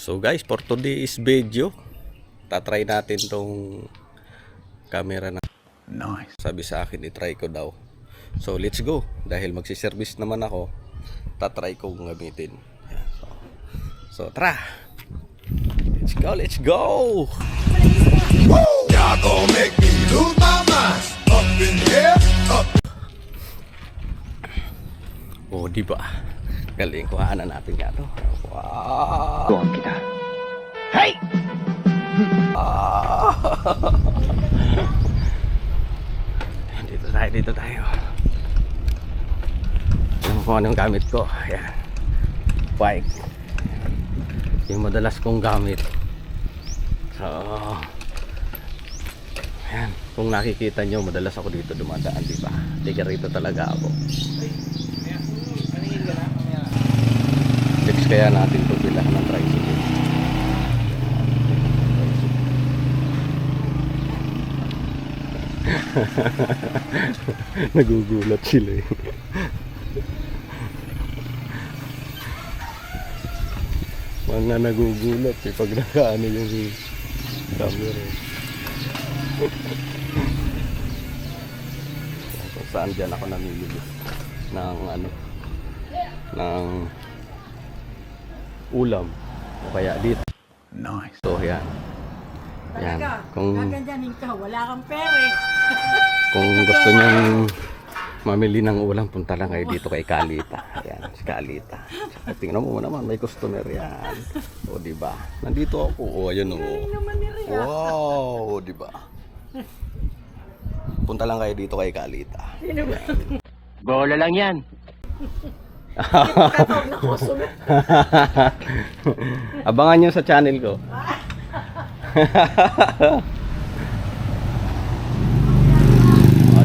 So guys, for today's video, tatry natin tong camera na Nice. sabi sa akin itry ko daw. So let's go. Dahil magsiservice naman ako, tatry kong gamitin. Yan. So tara. Let's go, let's go. Y'all gon' make me lose my mind. Up in here, up. Oh, di ba? Galing, kuhanan natin nga to. Wow. Tuwag kita. Hey! Dito tayo. Alam mo kung anong gamit ko. Ayan. Bike. Yung madalas kong gamit. So, ayan. Kung nakikita nyo, madalas ako dito dumadaan, diba? Tiga rito talaga ako. Next kaya natin ito bilahan ng tricycle. Nagugulat sila eh. Mga nagugulat eh pag nakaano yung camera. Kung saan dyan ako namimili ng ano, ng ulam o kaya dito. Nice. So yan. Yan. Kung Gagandanin ka, wala kang pere. Kung gusto nyong mamili ng ulam, punta lang kayo dito kay Kalita. Ayan, si Kalita. Tingnan mo naman, may customer yan. O, diba? Nandito ako. O, ayun o. Wow, diba? Punta lang kayo dito kay Kalita. Bola lang yan. Abangan nyo sa channel ko.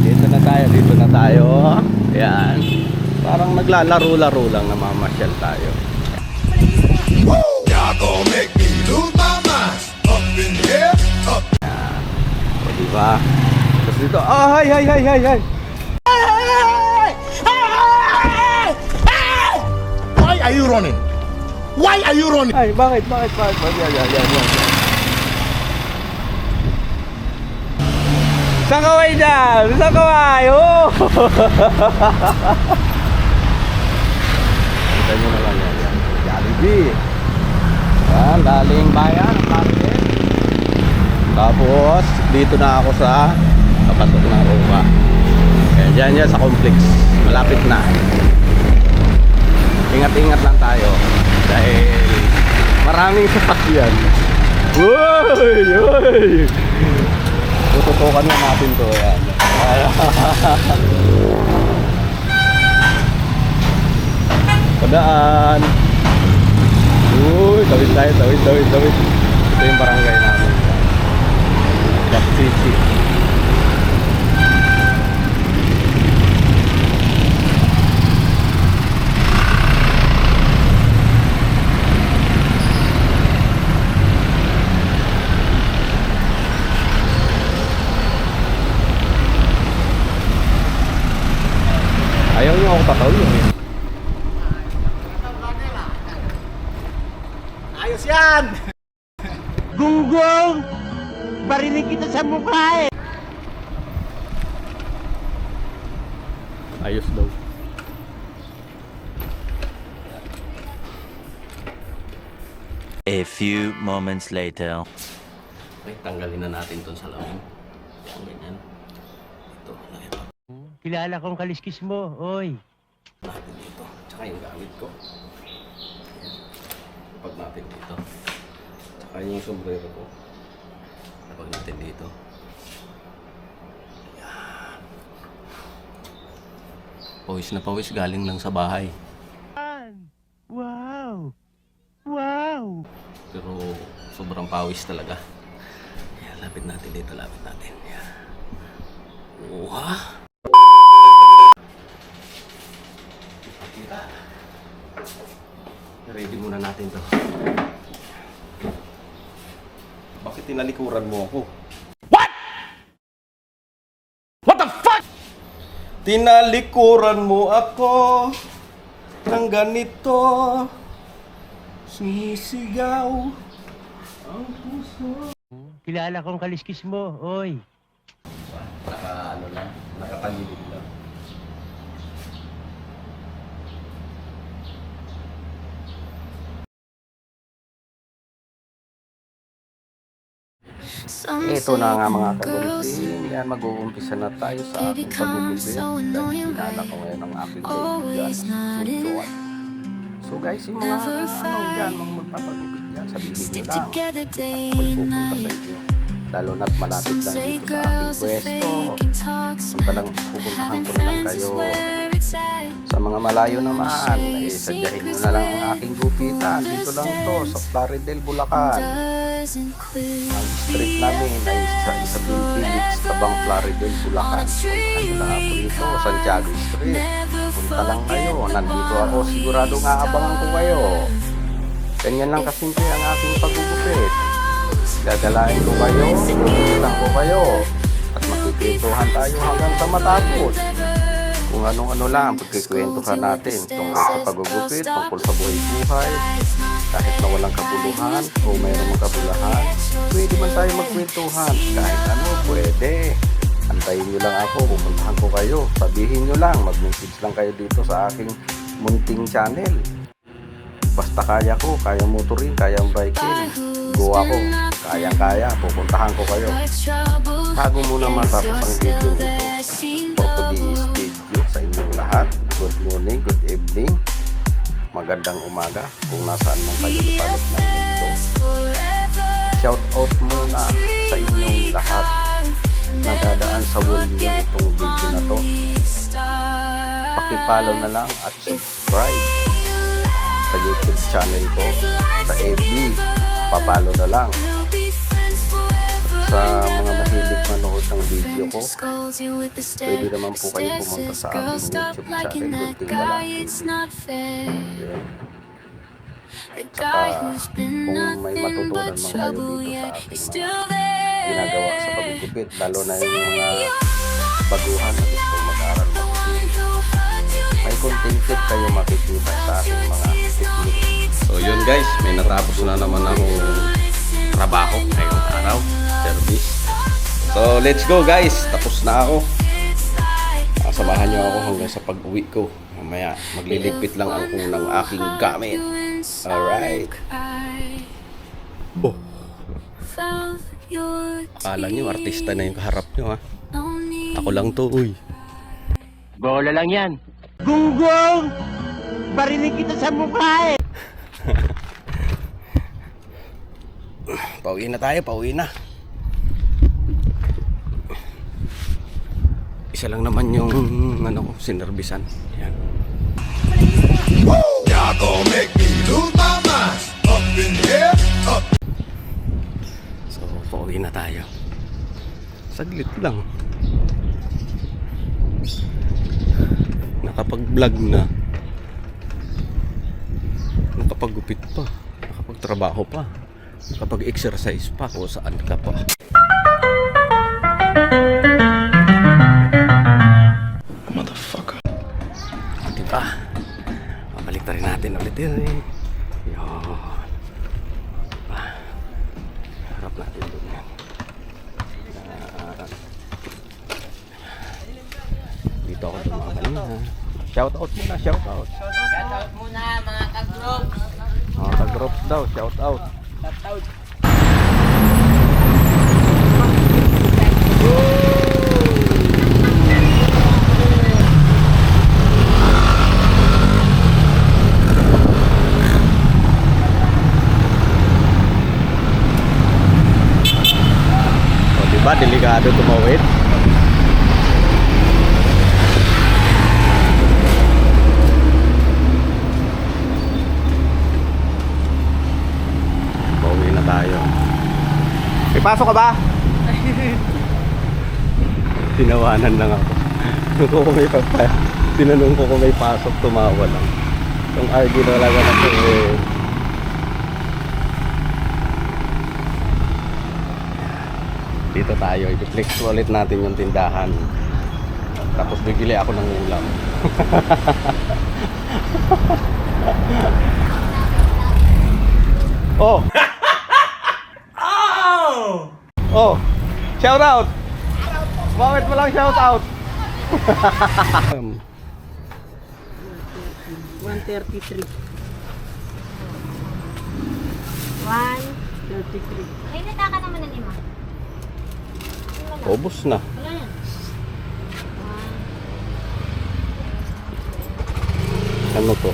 Dito na tayo. Ayan. Parang naglalaro-laro lang, namamasyal tayo. Y'all gon' make me lose my mind. Up in here, up. O, diba? Tapos dito, ay! Why are you running? Why are you running? Ay, bakit? Yan. Saan kaway dyan? Saan kaway? Oh! Kita nyo naman yan. Jollibee. Yan, daling bayan. Market. Tapos, dito na ako sa kapasok ng Roma. Yan, dyan sa complex. Malapit na. Ingat-ingat lang tayo. Dahil maraming sasakyan. Uy! Tututukan na natin to. Yan. Padaan. Uy, tawid tayo. Ito yung barangay namin. City. Ayaw niyo ako patawin eh. Ayos yan! Gunggong! Barinig kita sa mukha eh! Ayos daw. A few moments later. Okay, tanggalin na natin itong salamin. Yan, ganyan. Ito, ito. Kilala kong kaliskis mo, oy. Natin dito. Tsaka yung gamit ko. Ayan. Lapag natin dito. Tsaka yung sombrero ko. Lapag natin dito. Ayan. Pawis na pawis galing lang sa bahay. Wow! Wow! Pero sobrang pawis talaga. Ayan, lapit natin dito. Lapit natin. Ayan. Wow! Ready muna natin to. Bakit tinalikuran mo ako? What? What the fuck? Tinalikuran mo ako ng ganito. Sumisigaw ang puso. Kilala kong kaliskis mo, oy. Ano lang, nakatangilid lang. Ito na nga mga kagulitin. Yan, mag-uumpisa na tayo sa aking pag-ubibit. Dahil kilala ko ngayon ang aking kaibigan. Joan. So guys, yung mga dyan, mga magpapagubit dyan, sabihin nyo lang. Ako'y pupunta sa inyo. Lalo na't malapit lang dito sa aking pwesto. Pupuntahan ko na lang kayo. Sa mga malayo naman, ay sadyahin nyo na lang ang aking gupitan. Dito lang to, sa Plaridel, Bulacan. Ang street namin ay sa Isabel Phillips, tabang Plaridel, Bulacan. Puntahan nyo lang ako dito, Santiago Street. Punta lang kayo, nandito ako, sigurado nga abangan ko kayo. Ganyan lang kasimple ang aking pagugupit. Gagalain ko kayo, gugupitan ko kayo, at makikwentuhan tayo hanggang sa matapos. Kung ano-ano lang, pagkikwentuhan natin tungkol sa pagugupit, tungkol sa buhay-buhay, kahit na walang kabuluhan o mayroong kabulahan, pwede man tayo magkwentuhan. Kahit ano, pwede. Antayin nyo lang ako, pupuntahan ko kayo. Sabihin nyo lang, mag-message lang kayo dito sa aking munting channel. Basta kaya ko, kaya motorin, kayang biking. Go ako, kayang-kaya, pupuntahan ko kayo. Bago muna matapos ang video nito, for today's video sa inyong lahat, good morning, good evening, magandang umaga kung nasaan man kayo ipalit ng mundo. Shout out muna sa inyong lahat na dadaan sa world nyo itong video na to. Pakipollow na lang at subscribe sa YouTube channel ko, sa FB, papalo na lang. Sa mga mahilig manood ng video ko, pwede naman po kayo pumunta sa aking YouTube channel, Gunting Balangkin. Saka kung may matutunan man kayo dito sa aking mga ginagawa sa pagugupit, lalo na yung mga baguhan na gusto mag-aral magugupit, may konting tip kayo makikita sa aking mga technique. So yun guys, may natapos na naman akong trabaho ngayong araw, service. So let's go guys, tapos na ako. Samahan nyo ako hanggang sa pag-uwi ko. Mamaya magliligpit lang ang unang aking gamit. Alright. Oh, akala nyo artista na yung kaharap nyo ha. Ako lang to, uy. Bola lang yan. Gunggong! Barinig kita sa mukha eh! Pauwi na tayo, pauwi na. Isa lang naman yung sinerbisan. Yan. Y'all gon' make me lose my mind. Up in here, up. So, pauwi na tayo. Saglit lang. Nakapag-vlog na. Nakapag-gupit pa. Nakapag-trabaho pa. Nakapag-exercise pa kung saan ka pa. Motherfucker. Diba? Mabalik na rin natin ulit yun eh. Yun. Diba? Harap natin doon yan. Dito ako dumakanina. Shout out muna, shout out. Shout out muna mga ka-group. Mga ka-groups daw, shout out. Shout out. O diba, delikado tumawid. Pauwi na tayo. May pasok ka ba? Tinawanan lang ako. Tinanong ko kung may pasok, tumawa lang. Yung RG na talaga na ito eh. Dito tayo, i-flex ulit natin yung tindahan. Tapos bibili ako ng ulam. Oh. Oh. Shout out. Bakit mo lang shout out? 133. 133. May nataka naman ng 5. Ubus na. Wala yan. Ano to?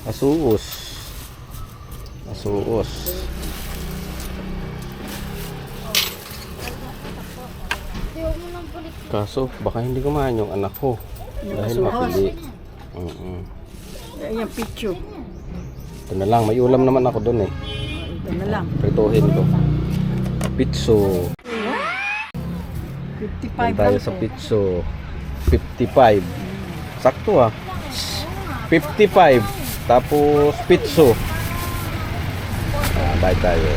Asuos. Asuos. Huwag mo nang pulit. Kaso, baka hindi kumain yung anak ko. Dahil mapili. Ayan, picture. Ito na lang, may ulam naman ako doon eh. Ito na lang. Prituhin ko. Pizzo. 55 Doon tayo lang sa to. pizzo. 55. Sakto ah. 55. Tapos pizzo. Bye tayo.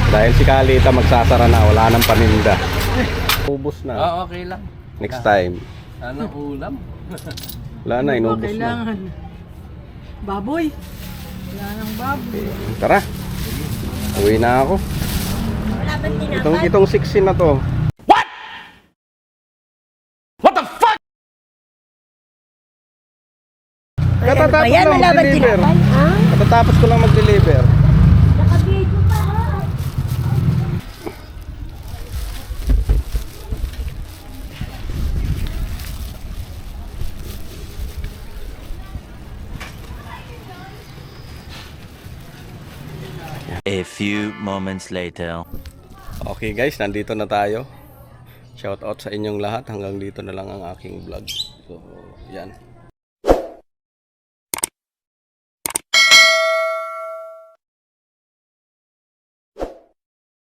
Dahil si Kalita magsasara na, wala nang paninda. Ubus na. Okay lang. Next time. Ano ulam? Wala na, Ano ba inubos na. kailangan? Baboy. Wala nang baboy. Tara. Uwi na ako. Wala bang tinapay? Itong 16 na to. Katatapos Ayan, lang wala bang mag-deliver. tinapay? Ha? Katatapos ko lang mag-deliver. Naka-video pa ha. A few moments later. Okay guys, nandito na tayo. Shout out sa inyong lahat. Hanggang dito na lang ang aking vlog. So, yan.